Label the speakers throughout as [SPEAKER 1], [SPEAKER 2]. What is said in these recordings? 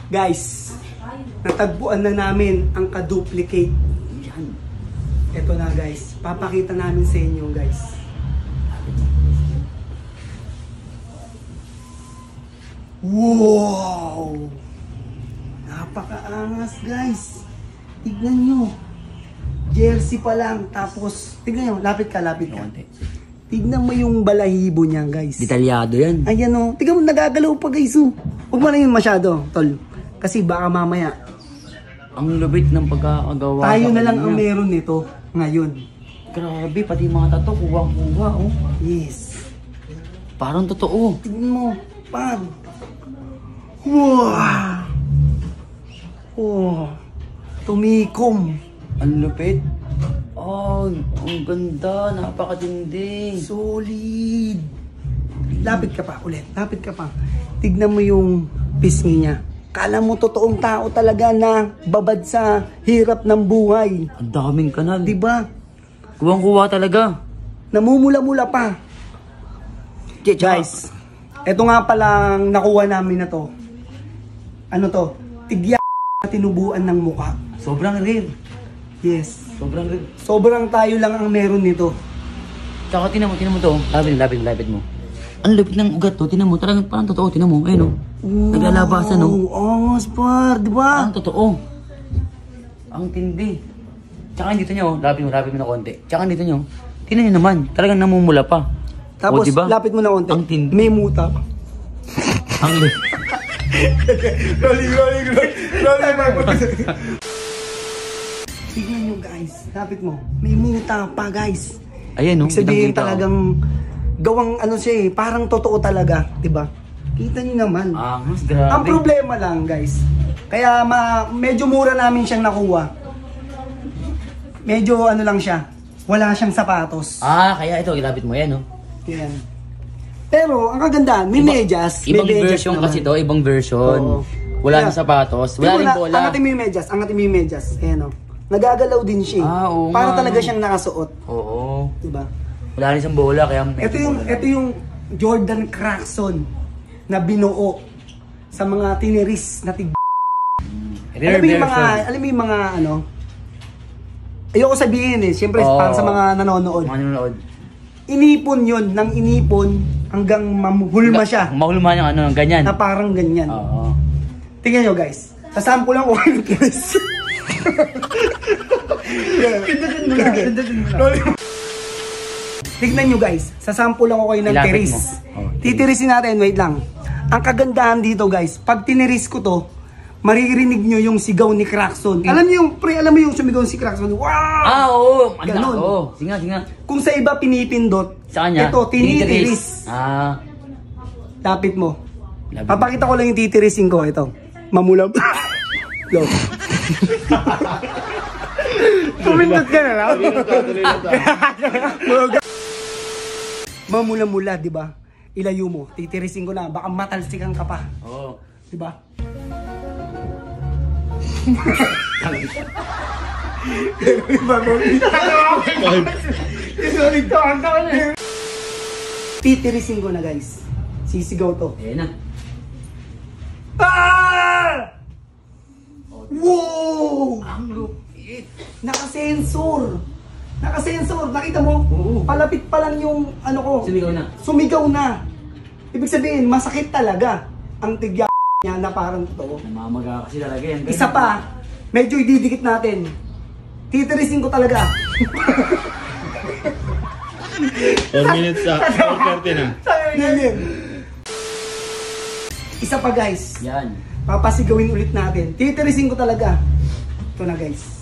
[SPEAKER 1] Guys, natagpuan na namin ang ka-duplicate. Yan. Ito na guys. Papakita namin sa inyo guys. Wow! Napakaangas guys. Tignan nyo. Jersey pa lang. Tapos, tignan nyo. Lapit ka. Tignan mo yung balahibo niya guys.
[SPEAKER 2] Detalyado yan.
[SPEAKER 1] Ayan o. Tignan mo, nagagalaw pa guys o. Huwag mo na yun masyado, tol. Kasi baka mamaya.
[SPEAKER 2] Ang lupit ng pagkakagawa.
[SPEAKER 1] Tayo na lang ang meron nito ngayon.
[SPEAKER 2] Grabe, pati mga tato, kuha-kuha oh.
[SPEAKER 1] Yes.
[SPEAKER 2] Parang totoo.
[SPEAKER 1] Tignan mo. Pag. Wow. Oh. Tumikom.
[SPEAKER 2] Ang lupit. Oh, ang ganda. Napakatindi.
[SPEAKER 1] Solid. Lapit ka pa ulit. Lapit ka pa. Tignan mo yung pisngi niya. Kala mo totoong tao talaga na babad sa hirap ng buhay.
[SPEAKER 2] Ang daming kanal.
[SPEAKER 1] Diba?
[SPEAKER 2] Kuwang-kuwa talaga.
[SPEAKER 1] Namumula-mula pa. Guys, eto nga palang nakuha namin na to. Ano to? Tigya tinubuan ng muka.
[SPEAKER 2] Sobrang rare.
[SPEAKER 1] Yes.
[SPEAKER 2] Sobrang rare.
[SPEAKER 1] Sobrang tayo lang ang meron nito.
[SPEAKER 2] Tsaka tinan mo to. Lapit mo. Ang lupit ng ugat to. Tinan mo. Talagang parang totoo. Tinan mo. Ayun o. Naglalabasan o.
[SPEAKER 1] Oh, spar. Diba?
[SPEAKER 2] Ang totoo. Ang tindi. Tsaka dito nyo. Lapit mo na konti. Tsaka dito nyo. Tinan nyo naman. Talagang namumula pa.
[SPEAKER 1] Tapos,
[SPEAKER 2] diba?
[SPEAKER 1] lapit mo na konti.
[SPEAKER 2] Ang tindi.
[SPEAKER 1] May muta pa.
[SPEAKER 2] Ang lupit.
[SPEAKER 1] Rolling. Tignan nyo guys. Lapit mo. May muta pa guys.
[SPEAKER 2] Ayan o.
[SPEAKER 1] Ibig sabihin talagang gawang ano siya eh. Parang totoo talaga. Diba? Kita nyo naman.
[SPEAKER 2] Mas grabe.
[SPEAKER 1] Ang problema lang guys. Kaya medyo mura namin siyang nakuha. Medyo ano lang siya. Wala siyang sapatos.
[SPEAKER 2] Kaya ito. Ilapit mo yan o.
[SPEAKER 1] Yan. Pero ang kagandahan, may medyas.
[SPEAKER 2] Ibang
[SPEAKER 1] may medyas
[SPEAKER 2] version
[SPEAKER 1] naman.
[SPEAKER 2] kasi to. Ibang version.
[SPEAKER 1] Oo.
[SPEAKER 2] Wala
[SPEAKER 1] Kaya,
[SPEAKER 2] na sapatos. Wala rin bola.
[SPEAKER 1] Angatin mo yung medyas. Ayan o. Nagagalaw din siya.
[SPEAKER 2] Oo
[SPEAKER 1] para
[SPEAKER 2] nga.
[SPEAKER 1] talaga siyang nakasuot.
[SPEAKER 2] Oo.
[SPEAKER 1] Diba?
[SPEAKER 2] Wala rin siyang bola. Kaya
[SPEAKER 1] Ito yung Jordan Clarkson na binuo sa mga tiniris na tig... Alam mo yung mga ano? Ayoko sabihin eh. Siyempre para sa mga nanonood. Inipon yun. Nang inipon hanggang mahulma siya.
[SPEAKER 2] Mahulma niyang ano, ganyan.
[SPEAKER 1] Na parang ganyan.
[SPEAKER 2] Oo.
[SPEAKER 1] Tingnan nyo guys. Sa sample lang ko kayo guys. Pindutin mo lang. Tignan nyo guys. Sa sample lang ko kayo ng tiris. Titirisin natin. Wait lang. Ang kagandahan dito guys. Pag tiniris ko to, maririnig nyo yung sigaw ni Clarkson. Alam mo yung sumigaw si Clarkson. Wow!
[SPEAKER 2] Oo.
[SPEAKER 1] Ganon.
[SPEAKER 2] Oo. Singa.
[SPEAKER 1] Kung sa iba pinipindot,
[SPEAKER 2] sa kanya,
[SPEAKER 1] ito tinitiris. Lapit mo. Papakita ko lang yung titirisin ko. Ito. Mamula. Go. Tumindot ka na lang. Mamula-mula, di ba? Ilayo mo. Titirisin ko na. Baka matalsikan ka pa.
[SPEAKER 2] Oo.
[SPEAKER 1] Di ba? Titirisin ko na guys. Sisigaw to.
[SPEAKER 2] Ayan na.
[SPEAKER 1] Wow! Ang lupit. Naka-sensor. Nakita mo?
[SPEAKER 2] Oo.
[SPEAKER 1] Palapit pa lang yung ano ko.
[SPEAKER 2] Sumigaw na.
[SPEAKER 1] Ibig sabihin, masakit talaga ang tigya niya na parang totoo.
[SPEAKER 2] Namamaga kasi talaga yan.
[SPEAKER 1] Isa pa, medyo ididikit natin. Titirisin ko talaga.
[SPEAKER 3] 4 minutes sa 4:30 na.
[SPEAKER 1] Isa pa guys.
[SPEAKER 2] Yan.
[SPEAKER 1] Papasigawin ulit natin. Titirisin ko talaga. Ito na guys.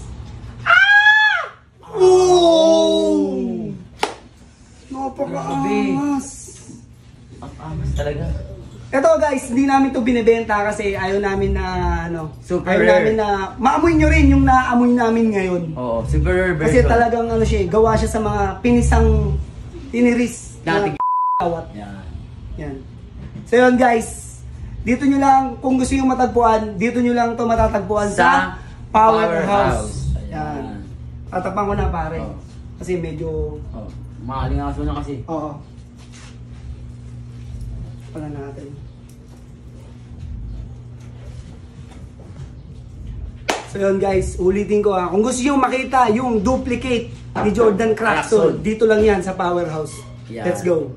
[SPEAKER 1] Oh! Napakaangas.
[SPEAKER 2] Ang angas talaga.
[SPEAKER 1] Ito guys, hindi namin to binibenta kasi ayaw namin na ano.
[SPEAKER 2] Super
[SPEAKER 1] ayaw
[SPEAKER 2] rare.
[SPEAKER 1] namin na maamoy nyo rin yung naamoy namin ngayon.
[SPEAKER 2] Oo, super rare version.
[SPEAKER 1] Kasi talagang ano siya, gawa siya sa mga pinisang tiniris
[SPEAKER 2] Nating
[SPEAKER 1] awat.
[SPEAKER 2] Yan.
[SPEAKER 1] So yun guys, dito nyo lang, kung gusto nyo matagpuan, dito nyo lang to matatagpuan sa Powerhouse. Yan. Tatapang ko na pare.
[SPEAKER 2] Oh.
[SPEAKER 1] Kasi medyo...
[SPEAKER 2] Oh. Makalingaso na kasi.
[SPEAKER 1] Oo. Pala natin. So yun guys, ulitin ko kung gusto nyo makita yung duplicate ni Jordan Clarkson, dito lang yan sa Powerhouse.
[SPEAKER 2] Yeah.
[SPEAKER 1] Let's go.